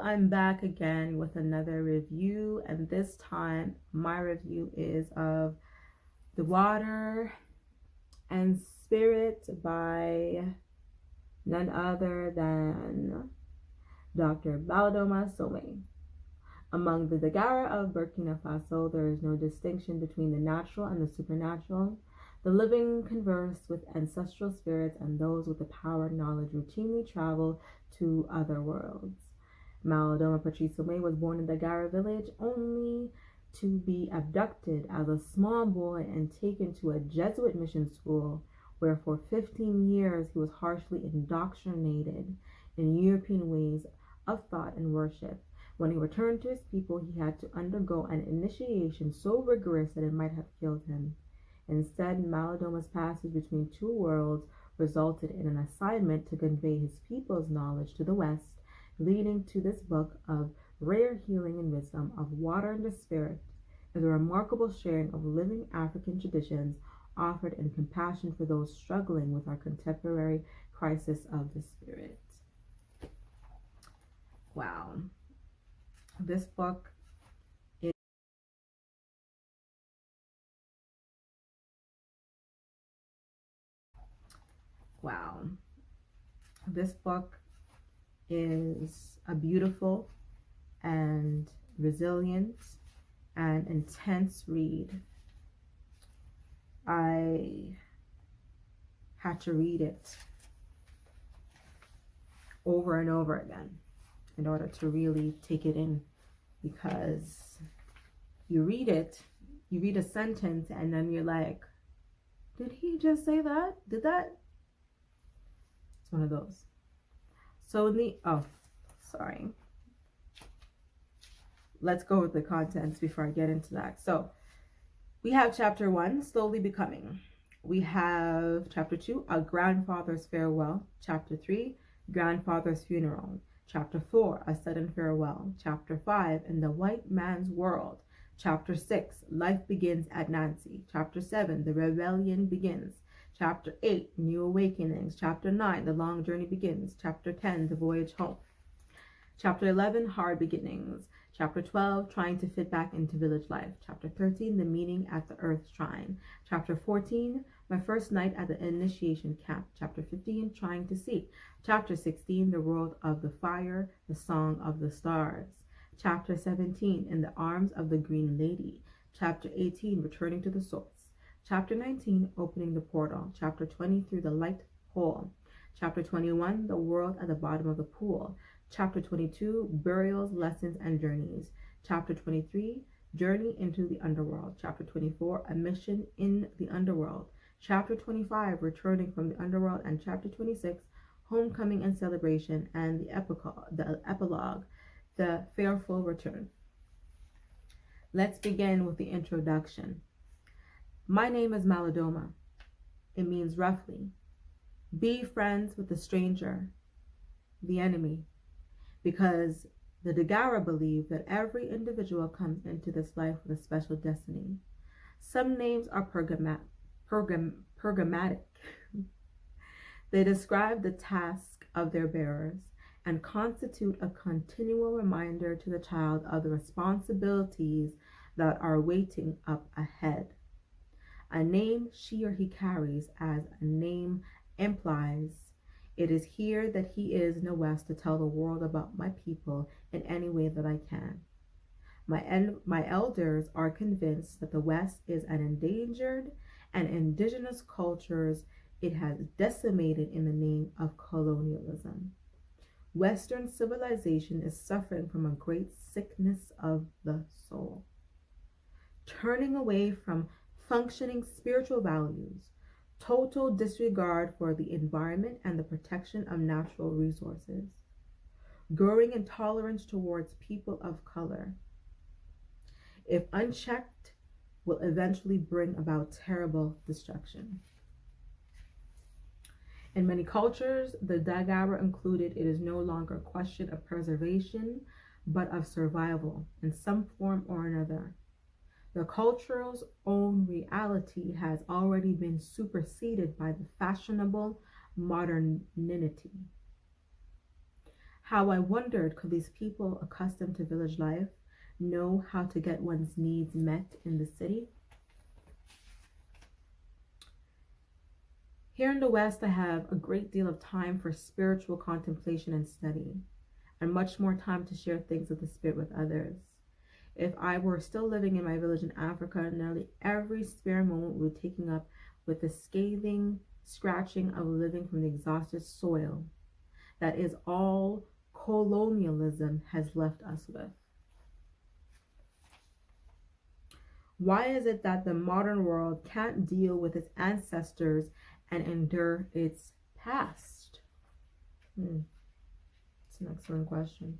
I'm back again with another review, and this time my review is of The Water and Spirit by none other than Dr. Malidoma Somé. Among the Dagara of Burkina Faso, there is no distinction between the natural and the supernatural. The living converse with ancestral spirits, and those with the power and knowledge routinely travel to other worlds. Malidoma Patrice Somé was born in the Dagara village only to be abducted as a small boy and taken to a Jesuit mission school where for 15 years he was harshly indoctrinated in European ways of thought and worship. When he returned to his people, he had to undergo an initiation so rigorous that it might have killed him. Instead, Malidoma's passage between two worlds resulted in an assignment to convey his people's knowledge to the West, leading to this book of rare healing and wisdom of water and the spirit, is a remarkable sharing of living African traditions offered in compassion for those struggling with our contemporary crisis of the spirit. Wow. This book is This book is a beautiful and resilient and intense read. I had to read it over and over again in order to really take it in, because you read a sentence and then you're like, did he just say that? Did that? It's one of those. So let's go with the contents before I get into that. So we have chapter 1, Slowly Becoming. We have chapter 2, A Grandfather's Farewell. Chapter 3, Grandfather's Funeral. Chapter 4, A Sudden Farewell. Chapter 5, In the White Man's World. Chapter 6, Life Begins at Nancy. Chapter 7, The Rebellion Begins. Chapter 8, New Awakenings. Chapter 9, The Long Journey Begins. Chapter 10, The Voyage Home. Chapter 11, Hard Beginnings. Chapter 12, Trying to Fit Back into Village Life. Chapter 13, The Meeting at the Earth Shrine. Chapter 14, My First Night at the Initiation Camp. Chapter 15, Trying to See. Chapter 16, The World of the Fire, The Song of the Stars. Chapter 17, In the Arms of the Green Lady. Chapter 18, Returning to the Source. Chapter 19, Opening the Portal. Chapter 20, Through the Light Hole. Chapter 21, The World at the Bottom of the Pool. Chapter 22, Burials, Lessons, and Journeys. Chapter 23, Journey into the Underworld. Chapter 24, A Mission in the Underworld. Chapter 25, Returning from the Underworld. And Chapter 26, Homecoming and Celebration, and the epilogue, The Fearful Return. Let's begin with the introduction. My name is Malidoma. It means roughly, be friends with the stranger, the enemy, because the Dagara believe that every individual comes into this life with a special destiny. Some names are programmatic. They describe the task of their bearers and constitute a continual reminder to the child of the responsibilities that are waiting up ahead. A name she or he carries, as a name implies, it is here that he is in the West to tell the world about my people in any way that I can. My elders are convinced that the West is an endangered and indigenous cultures it has decimated in the name of colonialism. Western civilization is suffering from a great sickness of the soul, turning away from functioning spiritual values, total disregard for the environment and the protection of natural resources, growing intolerance towards people of color, if unchecked, will eventually bring about terrible destruction. In many cultures, the Dagara included, it is no longer a question of preservation, but of survival in some form or another. The culture's own reality has already been superseded by the fashionable modernity. How I wondered, could these people accustomed to village life know how to get one's needs met in the city? Here in the West, I have a great deal of time for spiritual contemplation and study, and much more time to share things of the spirit with others. If I were still living in my village in Africa, nearly every spare moment would be taken up with the scathing scratching of living from the exhausted soil that is all colonialism has left us with. Why is it that the modern world can't deal with its ancestors and endure its past? It's an excellent question.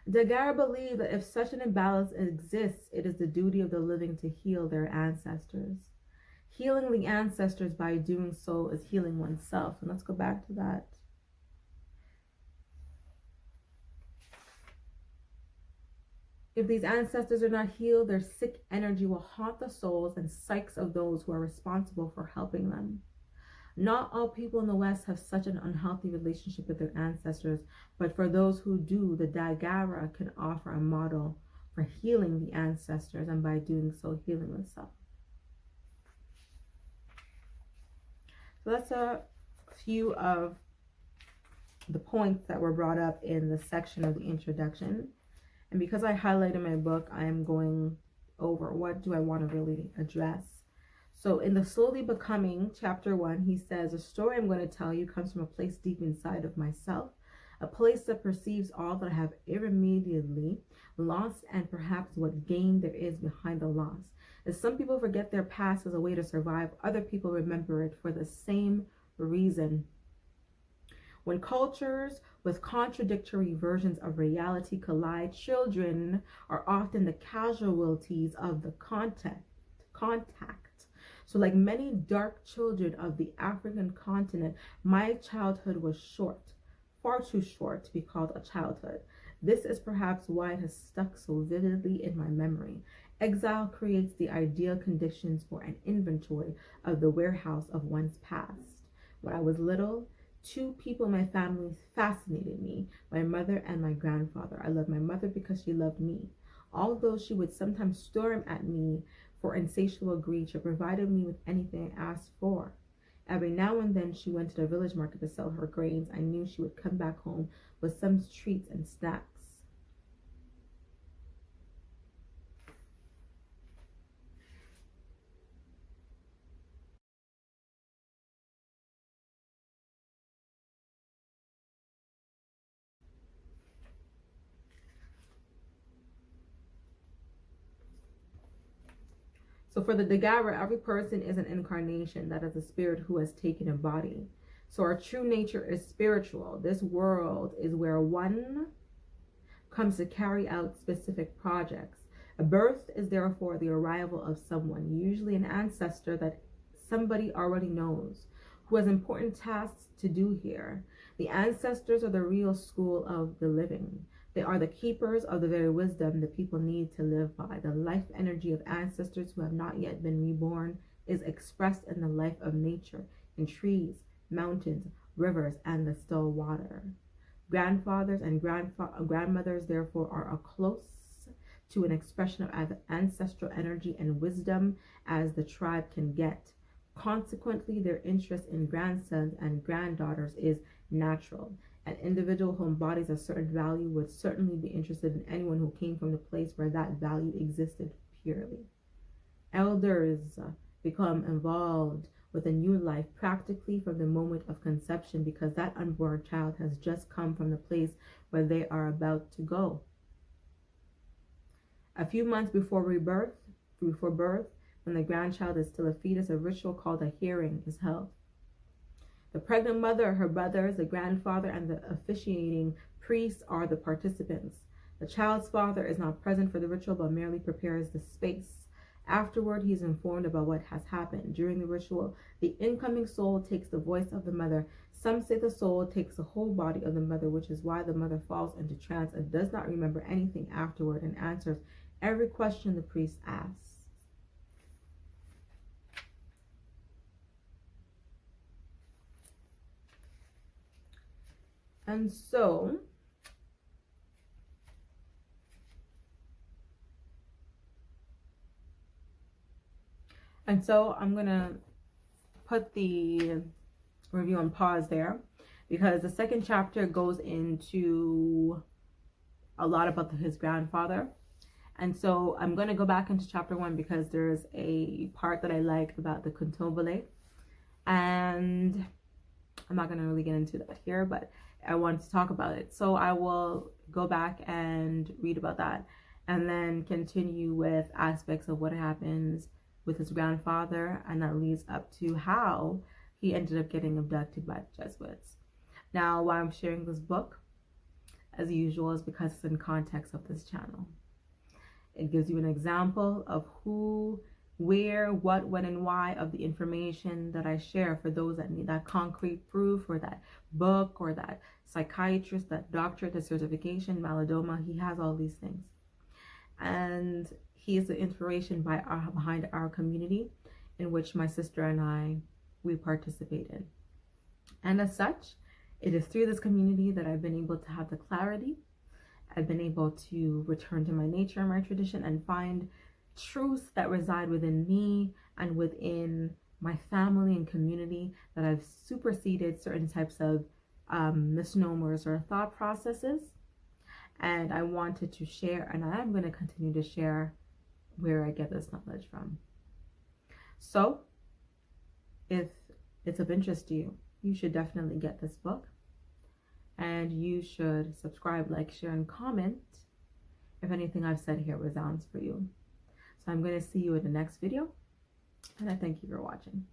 Dagara believed that if such an imbalance exists, it is the duty of the living to heal their ancestors. Healing the ancestors by doing so is healing oneself. And let's go back to that. If these ancestors are not healed, their sick energy will haunt the souls and psyches of those who are responsible for helping them. Not all people in the West have such an unhealthy relationship with their ancestors, but for those who do, the Dagara can offer a model for healing the ancestors, and by doing so, healing themselves. So that's a few of the points that were brought up in the section of the introduction. And because I highlighted my book, I am going over what do I want to really address. So in the Slowly Becoming, chapter 1, he says, a story I'm going to tell you comes from a place deep inside of myself, a place that perceives all that I have irremediably lost and perhaps what gain there is behind the loss. As some people forget their past as a way to survive, other people remember it for the same reason. When cultures with contradictory versions of reality collide, children are often the casualties of the contact. So like many dark children of the African continent, my childhood was short, far too short to be called a childhood. This is perhaps why it has stuck so vividly in my memory. Exile creates the ideal conditions for an inventory of the warehouse of one's past. When I was little, two people in my family fascinated me, my mother and my grandfather. I loved my mother because she loved me. Although she would sometimes storm at me for insatiable greed, she provided me with anything I asked for. Every now and then she went to the village market to sell her grains. I knew she would come back home with some treats and snacks. So for the Dagara, every person is an incarnation, that is a spirit who has taken a body. So our true nature is spiritual. This world is where one comes to carry out specific projects. A birth is therefore the arrival of someone, usually an ancestor that somebody already knows, who has important tasks to do here. The ancestors are the real school of the living. They are the keepers of the very wisdom the people need to live by. The life energy of ancestors who have not yet been reborn is expressed in the life of nature, in trees, mountains, rivers, and the still water. Grandfathers and grandmothers, therefore, are as close to an expression of ancestral energy and wisdom as the tribe can get. Consequently, their interest in grandsons and granddaughters is natural. An individual who embodies a certain value would certainly be interested in anyone who came from the place where that value existed purely. Elders become involved with a new life practically from the moment of conception, because that unborn child has just come from the place where they are about to go. A few months before birth, when the grandchild is still a fetus, a ritual called a hearing is held. The pregnant mother, her brothers, the grandfather, and the officiating priest are the participants. The child's father is not present for the ritual, but merely prepares the space. Afterward, he is informed about what has happened. During the ritual, the incoming soul takes the voice of the mother. Some say the soul takes the whole body of the mother, which is why the mother falls into trance and does not remember anything afterward and answers every question the priest asks. And so I'm gonna put the review on pause there, because the second chapter goes into a lot about his grandfather. And so I'm going to go back into chapter 1 because there's a part that I like about the Contobele, and I'm not going to really get into that here, but I wanted to talk about it. So I will go back and read about that, and then continue with aspects of what happens with his grandfather, and that leads up to how he ended up getting abducted by the Jesuits. Now, why I'm sharing this book, as usual, is because it's in context of this channel. It gives you an example of who, where, what, when, and why of the information that I share for those that need that concrete proof, or that book, or that psychiatrist, that doctorate, the certification, Malidoma. He has all these things. And he is the inspiration behind our community, in which my sister and we participate in. And as such, it is through this community that I've been able to have the clarity. I've been able to return to my nature and my tradition and find truths that reside within me and within my family and community, that I've superseded certain types of misnomers or thought processes. And I wanted to share, and I am going to continue to share where I get this knowledge from. So if it's of interest to you, you should definitely get this book, and you should subscribe, like, share, and comment if anything I've said here resounds for you. So I'm going to see you in the next video, and I thank you for watching.